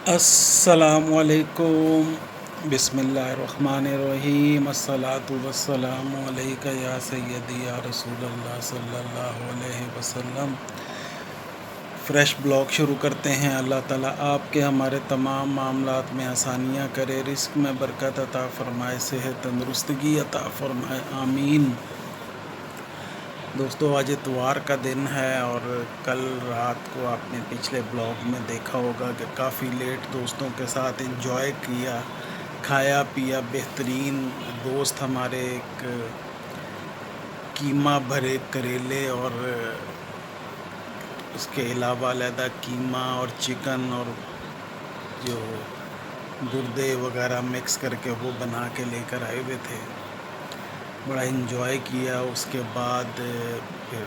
السلام علیکم، بسم اللہ الرحمن الرحیم، الصلاۃ والسلام علیک یا سیدی یا رسول اللہ صلی اللہ علیہ وسلم۔ فریش بلاگ شروع کرتے ہیں۔ اللہ تعالیٰ آپ کے ہمارے تمام معاملات میں آسانیاں کرے، رزق میں برکت عطا فرمائے، صحت تندرستگی عطا فرمائے، آمین۔ دوستو، آج اتوار کا دن ہے اور کل رات کو آپ نے پچھلے بلاگ میں دیکھا ہوگا کہ کافی لیٹ دوستوں کے ساتھ انجوائے کیا، کھایا پیا بہترین۔ دوست ہمارے ایک قیمہ بھرے کریلے اور اس کے علاوہ علیحدہ قیمہ اور چکن اور جو گردے وغیرہ مکس کر کے وہ بنا کے لے کر آئے ہوئے تھے۔ بڑا انجوائے کیا۔ اس کے بعد پھر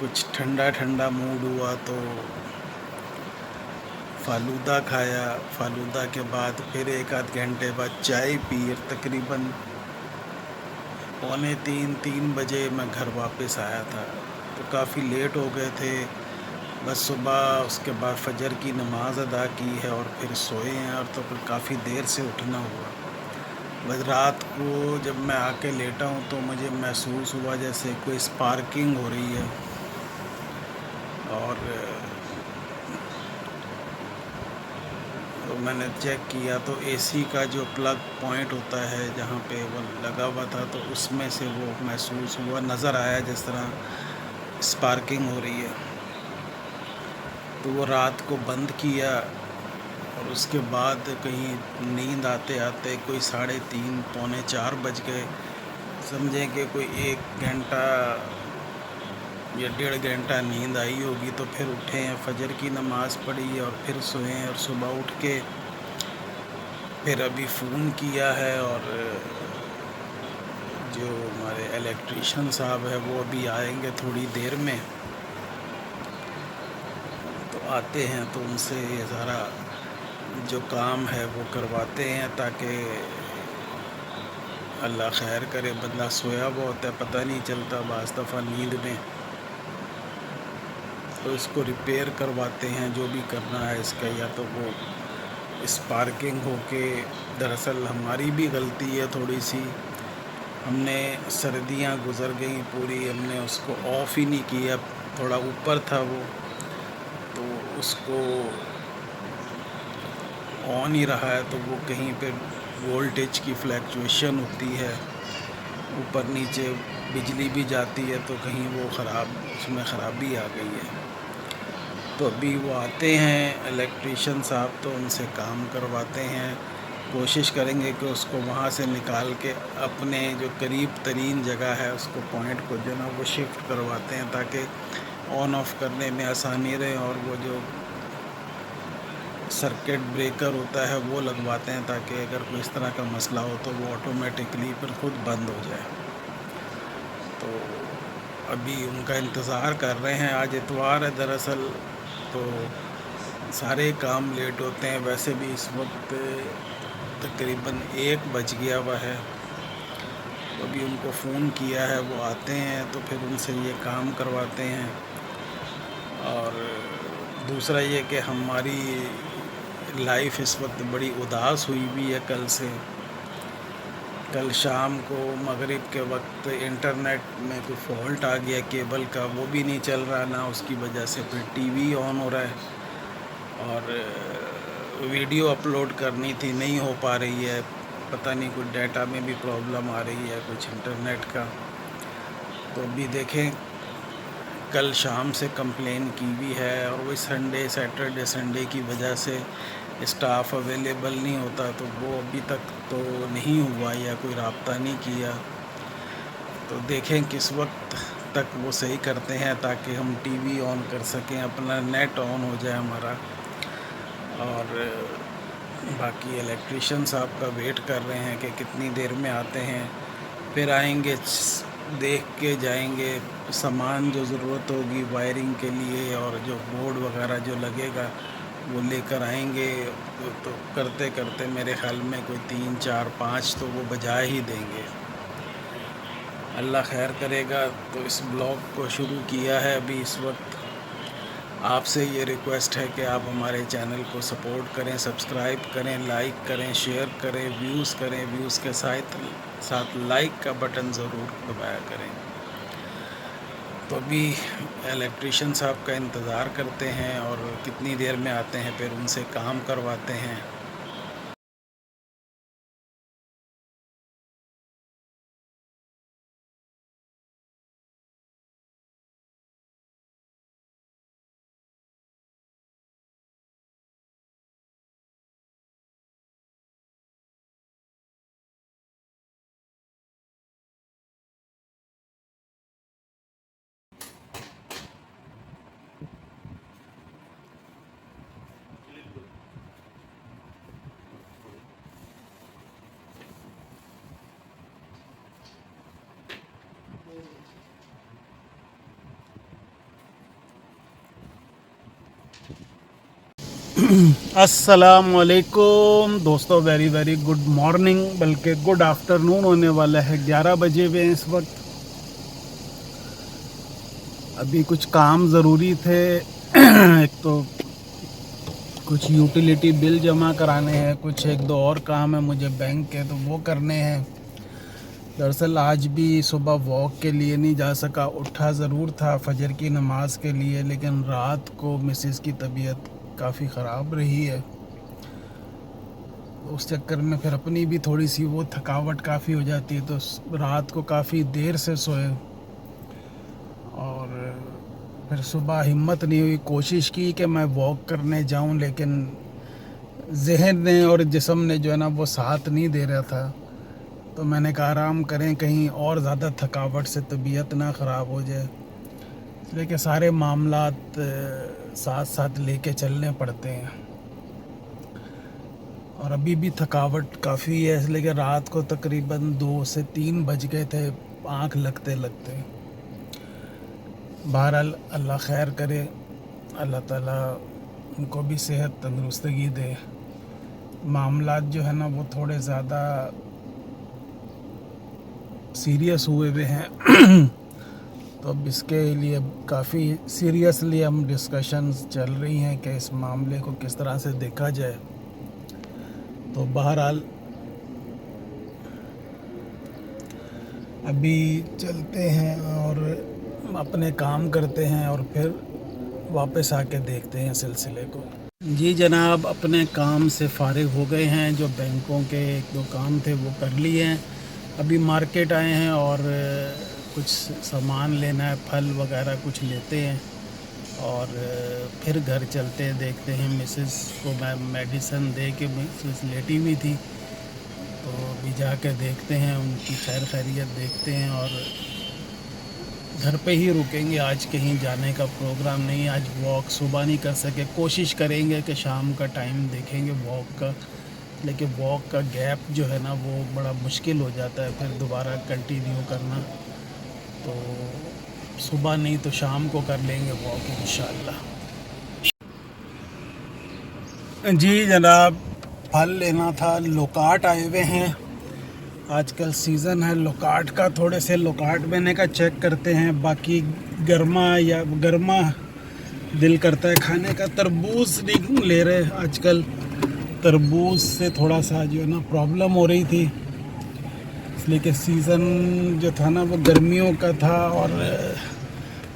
کچھ ٹھنڈا ٹھنڈا موڈ ہوا تو فالودہ کھایا۔ فالودہ کے بعد پھر ایک آدھ گھنٹے بعد چائے پی۔ تقریباً 2:45-3 بجے میں گھر واپس آیا تھا، تو کافی لیٹ ہو گئے تھے۔ بس صبح اس کے بعد فجر کی نماز ادا کی ہے اور پھر سوئے ہیں، اور تو پھر کافی دیر سے اٹھنا ہوا۔ بس رات کو جب میں آ کے لیٹا ہوں تو مجھے محسوس ہوا جیسے کوئی اسپارکنگ ہو رہی ہے، اور میں نے چیک کیا تو اے سی کا جو پلگ پوائنٹ ہوتا ہے جہاں پہ وہ لگا ہوا تھا، تو اس میں سے وہ محسوس ہوا، نظر آیا جس طرح اسپارکنگ ہو رہی ہے۔ تو وہ رات کو بند کیا، اور اس کے بعد کہیں نیند آتے آتے کوئی 3:30 پونے 4 بج گئے۔ سمجھیں کہ کوئی 1 گھنٹہ یا 1.5 گھنٹہ نیند آئی ہوگی، تو پھر اٹھے ہیں، فجر کی نماز پڑھی اور پھر سوئے ہیں، اور صبح اٹھ کے پھر ابھی فون کیا ہے، اور جو ہمارے الیکٹریشین صاحب ہیں وہ ابھی آئیں گے تھوڑی دیر میں، تو آتے ہیں تو ان سے یہ سارا جو کام ہے وہ کرواتے ہیں، تاکہ اللہ خیر کرے۔ بندہ سویا بہت ہے، پتہ نہیں چلتا بعض دفعہ نیند میں، تو اس کو ریپیئر کرواتے ہیں جو بھی کرنا ہے اس کا۔ یا تو وہ اسپارکنگ ہو کے، دراصل ہماری بھی غلطی ہے تھوڑی سی، ہم نے سردیاں گزر گئیں پوری، ہم نے اس کو آف ہی نہیں کیا، تھوڑا اوپر تھا وہ، تو اس کو آن ہی رہا ہے، تو وہ کہیں پہ وولٹیج کی فلیکچویشن ہوتی ہے، اوپر نیچے بجلی بھی جاتی ہے، تو کہیں وہ اس میں خرابی آ گئی ہے۔ تو ابھی وہ آتے ہیں الیکٹریشین صاحب، تو ان سے کام کرواتے ہیں، کوشش کریں گے کہ اس کو وہاں سے نکال کے اپنے جو قریب ترین جگہ ہے اس کو پوائنٹ کو جو نا وہ شفٹ کرواتے ہیں، تاکہ آن آف کرنے میں آسانی رہے، اور وہ جو سرکٹ بریکر ہوتا ہے وہ لگواتے ہیں، تاکہ اگر کوئی اس طرح کا مسئلہ ہو تو وہ آٹومیٹکلی پھر خود بند ہو جائے۔ تو ابھی ان کا انتظار کر رہے ہیں۔ آج اتوار ہے دراصل، تو سارے کام لیٹ ہوتے ہیں۔ ویسے بھی اس وقت تقریباً 1 بج گیا ہوا ہے، تو ابھی ان کو فون کیا ہے، وہ آتے ہیں تو پھر ان سے یہ کام کرواتے ہیں۔ اور دوسرا یہ کہ ہماری لائف اس وقت بڑی اداس ہوئی ہوئی ہے کل سے۔ کل شام کو مغرب کے وقت انٹرنیٹ میں کوئی فالٹ آ گیا کیبل کا، وہ بھی نہیں چل رہا، نہ اس کی وجہ سے پھر ٹی وی آن ہو رہا ہے، اور ویڈیو اپلوڈ کرنی تھی، نہیں ہو پا رہی ہے، پتہ نہیں کوئی ڈیٹا میں بھی پرابلم آ رہی ہے، کچھ انٹرنیٹ کا۔ تو ابھی دیکھیں، کل شام سے کمپلین کی بھی ہے، اور وہی سیٹرڈے سنڈے کی وجہ سے اسٹاف اویلیبل نہیں ہوتا، تو وہ ابھی تک تو نہیں ہوا، یا کوئی رابطہ نہیں کیا۔ تو دیکھیں کس وقت تک وہ صحیح کرتے ہیں، تاکہ ہم ٹی وی آن کر سکیں، اپنا نیٹ آن ہو جائے ہمارا۔ اور باقی الیکٹریشین صاحب کا ویٹ کر رہے ہیں کہ کتنی دیر میں آتے ہیں، پھر آئیں گے، دیکھ کے جائیں گے، سامان جو ضرورت ہوگی وائرنگ کے لیے اور جو بورڈ وغیرہ جو لگے گا وہ لے کر آئیں گے۔ تو کرتے کرتے میرے خیال میں کوئی 3 4 5 تو وہ بجا ہی دیں گے، اللہ خیر کرے گا۔ تو اس بلاگ کو شروع کیا ہے ابھی اس وقت، آپ سے یہ ریکویسٹ ہے کہ آپ ہمارے چینل کو سپورٹ کریں، سبسکرائب کریں، لائک کریں، شیئر کریں، ویوز کریں، ویوز کے ساتھ لائک کا بٹن ضرور دبایا کریں۔ تو ابھی الیکٹریشین صاحب کا انتظار کرتے ہیں اور کتنی دیر میں آتے ہیں، پھر ان سے کام کرواتے ہیں۔ السلام علیکم دوستو، ویری ویری گڈ مارننگ، بلکہ گڈ آفٹرنون ہونے والا ہے، 11 بجے ہوئے اس وقت۔ ابھی کچھ کام ضروری تھے، ایک تو کچھ یوٹیلیٹی بل جمع کرانے ہیں، کچھ ایک دو اور کام ہے مجھے بینک کے، تو وہ کرنے ہیں۔ دراصل آج بھی صبح واک کے لیے نہیں جا سکا، اٹھا ضرور تھا فجر کی نماز کے لیے، لیکن رات کو مسز کی طبیعت کافی خراب رہی ہے، اس چکر میں پھر اپنی بھی تھوڑی سی وہ تھکاوٹ کافی ہو جاتی ہے، تو رات کو کافی دیر سے سوئے اور پھر صبح ہمت نہیں ہوئی، کوشش کی کہ میں واک کرنے جاؤں، لیکن ذہن نے اور جسم نے جو ہے نا وہ ساتھ نہیں دے رہا تھا، تو میں نے کہا آرام کریں، کہیں اور زیادہ تھکاوٹ سے طبیعت نہ خراب ہو جائے، اس لیے کہ سارے معاملات ساتھ ساتھ لے کے چلنے پڑتے ہیں۔ اور ابھی بھی تھکاوٹ کافی ہے، اس لیے کہ رات کو تقریباً 2 سے 3 بج گئے تھے آنکھ لگتے لگتے۔ بہرحال اللہ خیر کرے، اللہ تعالیٰ ان کو بھی صحت تندرستگی دے۔ معاملات جو ہے نا وہ تھوڑے زیادہ سیریس ہوئے ہوئے ہیں، تو اب اس کے لیے کافی سیریسلی ہم ڈسکشنز چل رہی ہیں کہ اس معاملے کو کس طرح سے دیکھا جائے۔ تو بہرحال ابھی چلتے ہیں اور اپنے کام کرتے ہیں اور پھر واپس آ کے دیکھتے ہیں سلسلے کو۔ جی جناب، اپنے کام سے فارغ ہو گئے ہیں، جو بینکوں کے ایک دو کام تھے وہ کر لیے ہیں، ابھی مارکیٹ آئے ہیں اور کچھ سامان لینا ہے، پھل وغیرہ کچھ لیتے ہیں اور پھر گھر چلتے ہیں، دیکھتے ہیں مسز کو میں میڈیسن دے کے مسز لیٹی ہوئی تھی، تو ابھی جا کے دیکھتے ہیں ان کی خیر خیریت دیکھتے ہیں، اور گھر پہ ہی رکیں گے، آج کہیں جانے کا پروگرام نہیں، آج واک صبح نہیں کر سکے، کوشش کریں گے کہ شام کا ٹائم دیکھیں گے واک کا، لیکن واک کا گیپ جو ہے نا وہ بڑا مشکل ہو جاتا ہے پھر دوبارہ کنٹینیو کرنا، تو صبح نہیں تو شام کو کر لیں گے واک انشاءاللہ۔ جی جناب، پھل لینا تھا، لوکاٹ آئے ہوئے ہیں، آج کل سیزن ہے لوکاٹ کا، تھوڑے سے لوکاٹ میں نے کہا چیک کرتے ہیں، باقی گرما دل کرتا ہے کھانے کا۔ تربوز نہیں لے رہے آج کل، تربوز سے تھوڑا سا جو ہے نا پرابلم ہو رہی تھی، اس لیے کہ سیزن جو تھا نا وہ گرمیوں کا تھا اور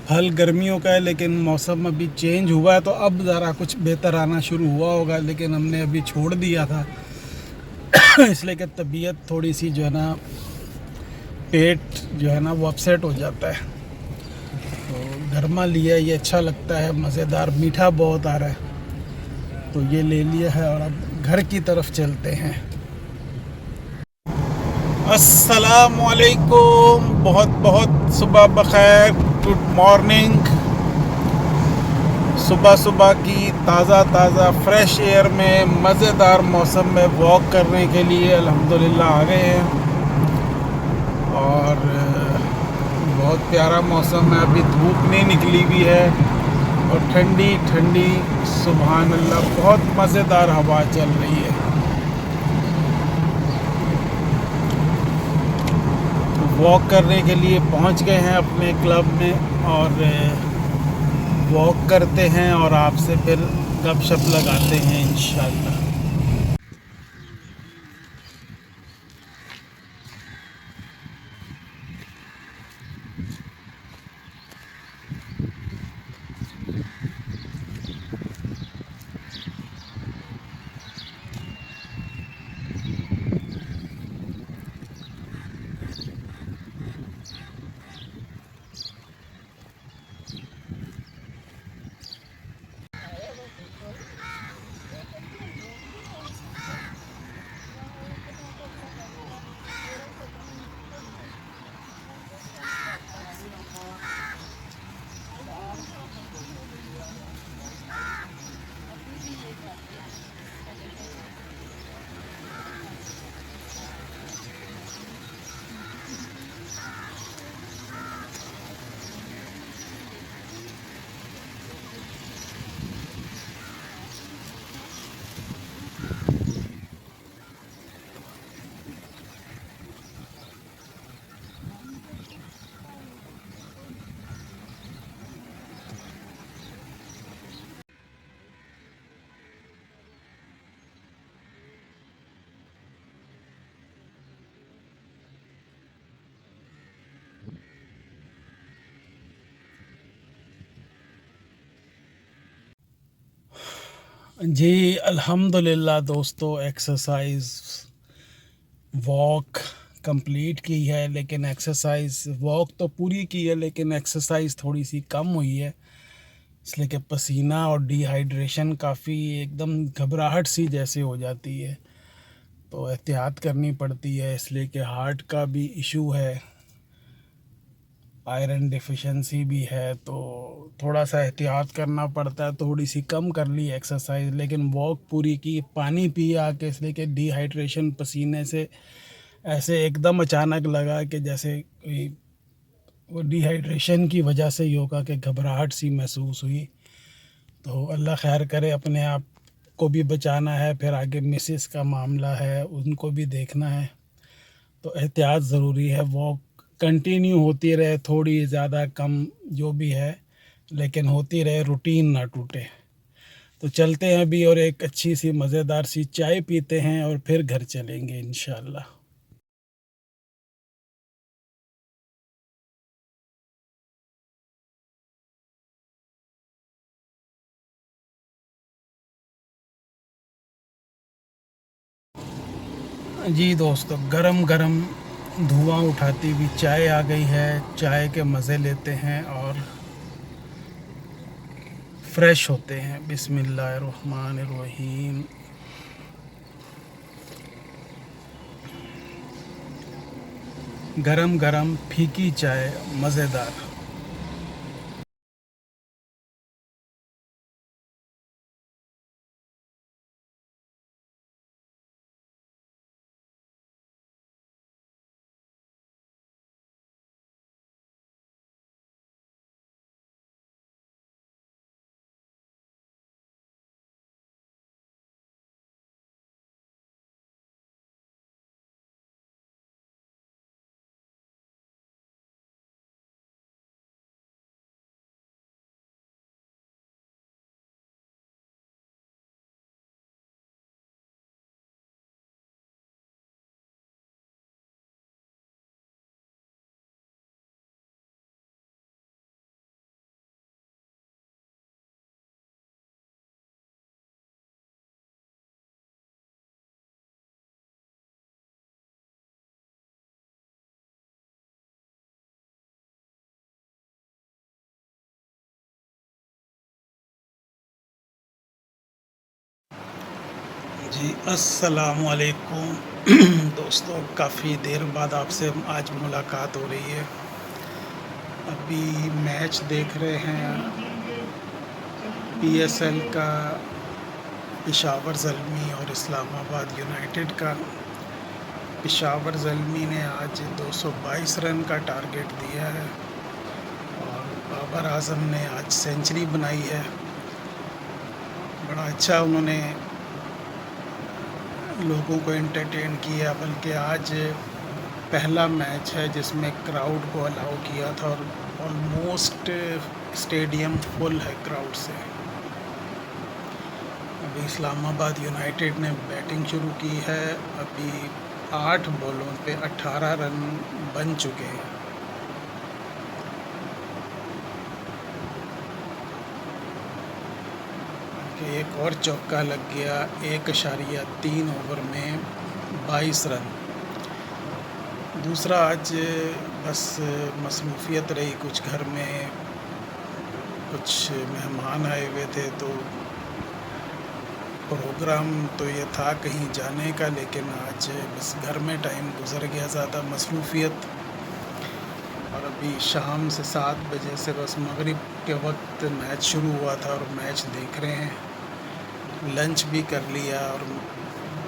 پھل گرمیوں کا ہے، لیکن موسم ابھی چینج ہوا ہے تو اب ذرا کچھ بہتر آنا شروع ہوا ہوگا، لیکن ہم نے ابھی چھوڑ دیا تھا اس لیے کہ طبیعت تھوڑی سی جو ہے نا پیٹ جو ہے نا وہ اپسیٹ ہو جاتا ہے، تو گرما لیا، یہ اچھا لگتا ہے، مزیدار، میٹھا بہت آ رہا ہے، تو یہ لے لیا ہے اور اب گھر کی طرف چلتے ہیں۔ السلام علیکم، بہت بہت صبح بخیر، گڈ مارننگ۔ صبح صبح کی تازہ فریش ایئر میں مزیدار موسم میں واک کرنے کے لیے الحمدللہ آ گئے ہیں، اور بہت پیارا موسم ہے، ابھی دھوپ نہیں نکلی ہوئی ہے اور ٹھنڈی ٹھنڈی سبحان اللہ بہت مزیدار ہوا چل رہی ہے۔ واک کرنے کے لیے پہنچ گئے ہیں اپنے کلب میں، اور واک کرتے ہیں اور آپ سے پھر گپ شپ لگاتے ہیں انشاءاللہ۔ جی الحمدللہ دوستو، ایکسرسائز واک کمپلیٹ کی ہے، لیکن ایکسرسائز واک تو پوری کی ہے لیکن ایکسرسائز تھوڑی سی کم ہوئی ہے، اس لیے کہ پسینہ اور ڈی ہائیڈریشن کافی ایک دم گھبراہٹ سی جیسے ہو جاتی ہے، تو احتیاط کرنی پڑتی ہے، اس لیے کہ ہارٹ کا بھی ایشو ہے، آئرن ڈیفیشنسی بھی ہے، تو تھوڑا سا احتیاط کرنا پڑتا ہے، تھوڑی سی کم کر لی ایکسرسائز، لیکن واک پوری کی، پانی پیا کہ اس لیے کہ ڈی ہائیڈریشن پسینے سے ایسے ایک دم اچانک لگا کہ جیسے وہ ڈی ہائیڈریشن کی وجہ سے ہی ہوگا کہ گھبراہٹ سی محسوس ہوئی، تو اللہ خیر کرے، اپنے آپ کو بھی بچانا ہے، پھر آگے مسز کا معاملہ ہے ان کو بھی دیکھنا ہے، تو احتیاط ضروری ہے، واک کنٹینیو ہوتی رہے، تھوڑی زیادہ کم جو بھی ہے لیکن ہوتی رہے، روٹین نہ ٹوٹے۔ تو چلتے ہیں ابھی اور ایک اچھی سی مزیدار سی چائے پیتے ہیں اور پھر گھر چلیں گے انشاءاللہ۔ جی دوستو، گرم گرم دھواں اٹھاتی ہوئی چائے آ گئی ہے، چائے کے مزے لیتے ہیں اور فریش ہوتے ہیں۔ بسم اللہ الرحمن الرحیم۔ گرم گرم پھیکی چائے مزیدار۔ جی السلام علیکم دوستو، کافی دیر بعد آپ سے آج ملاقات ہو رہی ہے۔ ابھی میچ دیکھ رہے ہیں پی ایس ایل کا، پشاور زلمی اور اسلام آباد یونائٹڈ کا۔ پشاور زلمی نے آج 222 رن کا ٹارگٹ دیا ہے اور بابر اعظم نے آج سینچری بنائی ہے، بڑا اچھا انہوں نے لوگوں کو انٹرٹین کیا، بلکہ آج پہلا میچ ہے جس میں کراؤڈ کو الاؤ کیا تھا اور آلموسٹ اسٹیڈیم فل ہے کراؤڈ سے۔ ابھی اسلام آباد یونائٹیڈ نے بیٹنگ شروع کی ہے، ابھی 8 بالوں پہ 18 رن بن چکے ہیں۔ کہ ایک اور چوکا لگ گیا 1.3 اوور میں 22 رن۔ دوسرا آج بس مصروفیت رہی، کچھ گھر میں کچھ مہمان آئے ہوئے تھے، تو پروگرام تو یہ تھا کہیں جانے کا، لیکن آج بس گھر میں ٹائم گزر گیا، زیادہ مصروفیت۔ اور ابھی شام سے 7 بجے سے بس مغرب کے وقت میچ شروع ہوا تھا اور میچ دیکھ رہے ہیں۔ لنچ بھی کر لیا اور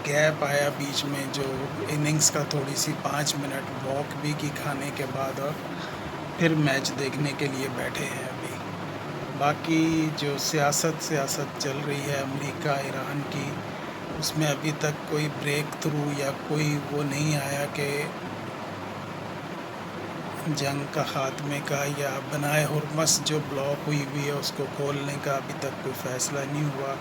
گیپ آیا بیچ میں جو اننگز کا، تھوڑی سی 5 منٹ واک بھی کی کھانے کے بعد، اور پھر میچ دیکھنے کے لیے بیٹھے ہیں ابھی۔ باقی جو سیاست چل رہی ہے امریکہ ایران کی، اس میں ابھی تک کوئی بریک تھرو یا کوئی وہ نہیں آیا کہ جنگ کا خاتمے کا، یا بنائے ہرمس جو بلاک ہوئی ہے اس کو کھولنے کا ابھی تک کوئی فیصلہ نہیں ہوا۔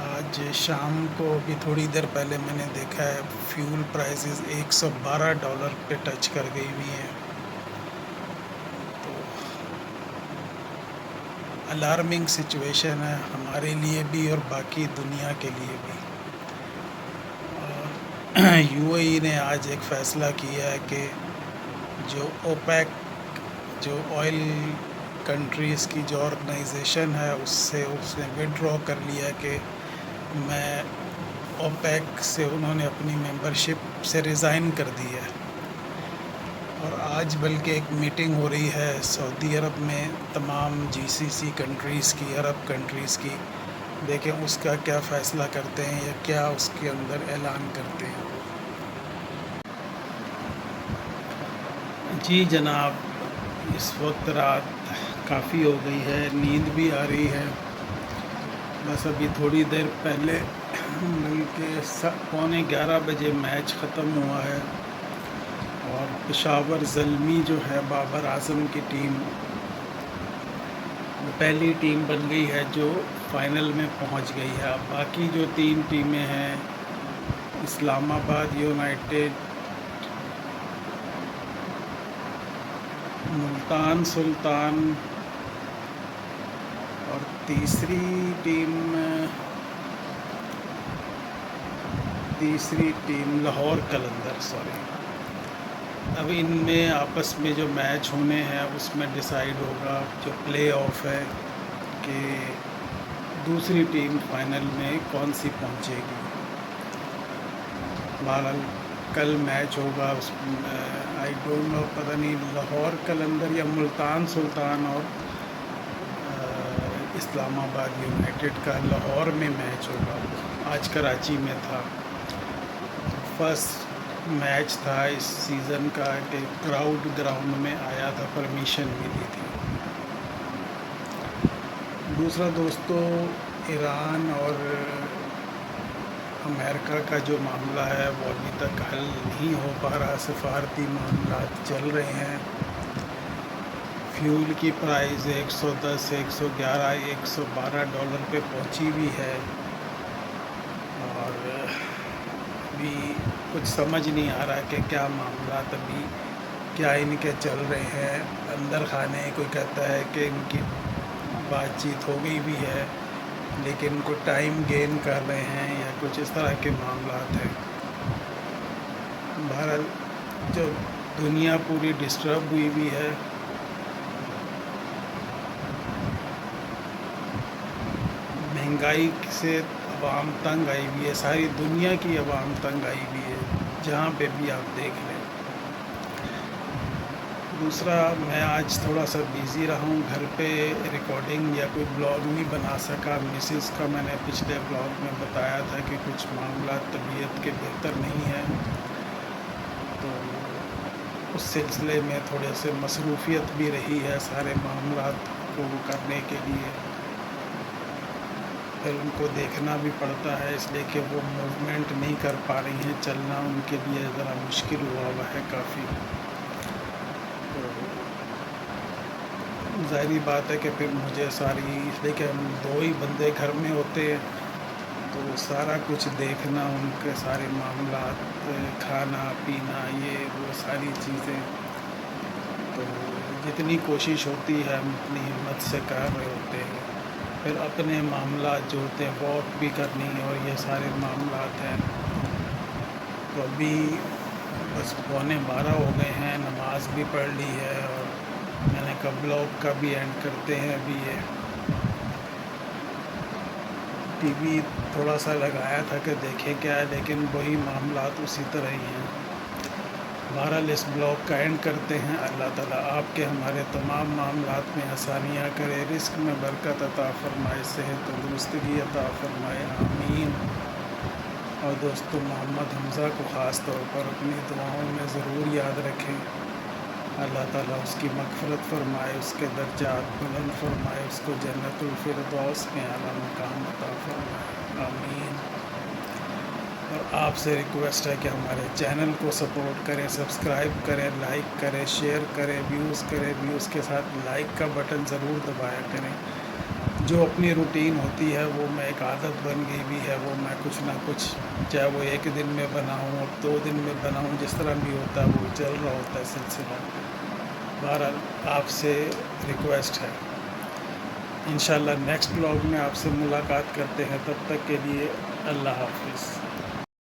آج شام کو بھی تھوڑی دیر پہلے میں نے دیکھا ہے فیول پرائسز $112 پہ ٹچ کر گئی ہوئی ہیں، تو الارمنگ سچویشن ہے ہمارے لیے بھی اور باقی دنیا کے لیے بھی۔ اور UAE نے آج ایک فیصلہ کیا ہے کہ جو اوپیک، جو آئل کنٹریز کی جو آرگنائزیشن ہے، اس نے وڈرا کر لیا کہ میں اوپیک سے، انہوں نے اپنی ممبرشپ سے ریزائن کر دی ہے۔ اور آج بلکہ ایک میٹنگ ہو رہی ہے سعودی عرب میں تمام GCC کنٹریز کی، عرب کنٹریز کی، دیکھیں اس کا کیا فیصلہ کرتے ہیں یا کیا اس کے اندر اعلان کرتے ہیں۔ جی جناب، اس وقت رات کافی ہو گئی ہے، نیند بھی آ رہی ہے۔ بس ابھی تھوڑی دیر پہلے بلکہ 11:15 بجے میچ ختم ہوا ہے، اور پشاور زلمی جو ہے بابر اعظم کی ٹیم، وہ پہلی ٹیم بن گئی ہے جو فائنل میں پہنچ گئی ہے۔ اب باقی جو 3 ٹیمیں ہیں، اسلام آباد یونائٹیڈ، ملتان سلطان، اور تیسری ٹیم لاہور قلندر، اب ان میں آپس میں جو میچ ہونے ہیں اس میں ڈیسائیڈ ہوگا جو پلے آف ہے کہ دوسری ٹیم فائنل میں کون سی پہنچے گی۔ بہرحال کل میچ ہوگا، اس آئی ڈونٹ نو، پتہ نہیں لاہور قلندر یا ملتان سلطان اور اسلام آباد یونائٹیڈ کا لاہور میں میچ ہوگا۔ آج کراچی میں تھا، فرسٹ میچ تھا اس سیزن کا کہ کراؤڈ گراؤنڈ میں آیا تھا، پرمیشن ملی تھی۔ دوسرا دوستو، ایران اور امریکہ کا جو معاملہ ہے وہ ابھی تک حل نہیں ہو پا رہا، سفارتی معاملات چل رہے ہیں۔ فیول کی پرائز $110، $111، $112 پہ پہنچی ہوئی ہے، اور ابھی کچھ سمجھ نہیں آ رہا کہ کیا معاملات ابھی کیا ان کے چل رہے ہیں اندر خانے۔ کوئی کہتا ہے کہ ان کی بات چیت ہو گئی بھی ہے، لیکن کوئی ٹائم گین کر رہے ہیں یا کچھ اس طرح کے معاملات ہیں۔ بہرحال جو دنیا پوری ڈسٹرب ہوئی بھی ہے، مہنگائی سے عوام تنگ آئی ہوئی ہے، ساری دنیا کی عوام تنگ آئی ہوئی ہے، جہاں پہ بھی آپ دیکھ لیں۔ دوسرا، میں آج تھوڑا سا بیزی رہا ہوں گھر پہ، ریکارڈنگ یا کوئی بلاگ نہیں بنا سکا۔ مسز کا میں نے پچھلے بلاگ میں بتایا تھا کہ کچھ معاملات طبیعت کے بہتر نہیں ہیں، تو اس سلسلے میں تھوڑے سے مصروفیت بھی رہی ہے سارے معاملات کو کرنے کے لیے، پھر ان کو دیکھنا بھی پڑتا ہے، اس لیے کہ وہ موومنٹ نہیں کر پا رہی ہیں، چلنا ان کے لیے ذرا مشکل ہوا ہے کافی۔ ظاہری بات ہے کہ پھر مجھے ساری، دیکھیں ہم 2 ہی بندے گھر میں ہوتے ہیں تو سارا کچھ دیکھنا، ان کے سارے معاملات، کھانا پینا، یہ وہ ساری چیزیں، تو جتنی کوشش ہوتی ہے ہم اپنی ہمت سے کر رہے ہوتے ہیں. پھر اپنے معاملات جو ہوتے ہیں واک بھی کرنی اور یہ سارے معاملات ہیں. تو ابھی بس 11:15 ہو گئے ہیں، نماز بھی پڑھ لی ہے اور میں نے کہا بلاگ کا بھی اینڈ کرتے ہیں. ابھی یہ ٹی وی تھوڑا سا لگایا تھا کہ دیکھیں کیا ہے، لیکن وہی معاملات اسی طرح ہی ہیں. بہرحال اس بلاگ کا اینڈ کرتے ہیں. اللہ تعالیٰ آپ کے ہمارے تمام معاملات میں آسانیاں کرے، رزق میں برکت عطا فرمائے، صحت تندرستگی عطا فرمائے، آمین. اور دوستو محمد حمزہ کو خاص طور پر اپنی دعاؤں میں ضرور یاد رکھیں. اللہ تعالیٰ اس کی مغفرت فرمائے، اس کے درجات بلند فرمائے، اس کو جنت الفردوس میں اعلیٰ مقام عطا فرمائے، آمین. اور آپ سے ریکویسٹ ہے کہ ہمارے چینل کو سپورٹ کریں، سبسکرائب کریں، لائک کریں، شیئر کریں، ویوز کریں. ویوز کے ساتھ لائک کا بٹن ضرور دبایا کریں. جو اپنی روٹین ہوتی ہے وہ میں ایک عادت بن گئی بھی ہے، وہ میں کچھ نہ کچھ، چاہے وہ 1 دن میں بناؤں اور 2 دن میں بناؤں، جس طرح بھی ہوتا ہے وہ چل رہا ہوتا ہے سلسلہ. بہرحال آپ سے ریکویسٹ ہے، انشاءاللہ نیکسٹ بلاگ میں آپ سے ملاقات کرتے ہیں. تب تک کے لیے اللہ حافظ.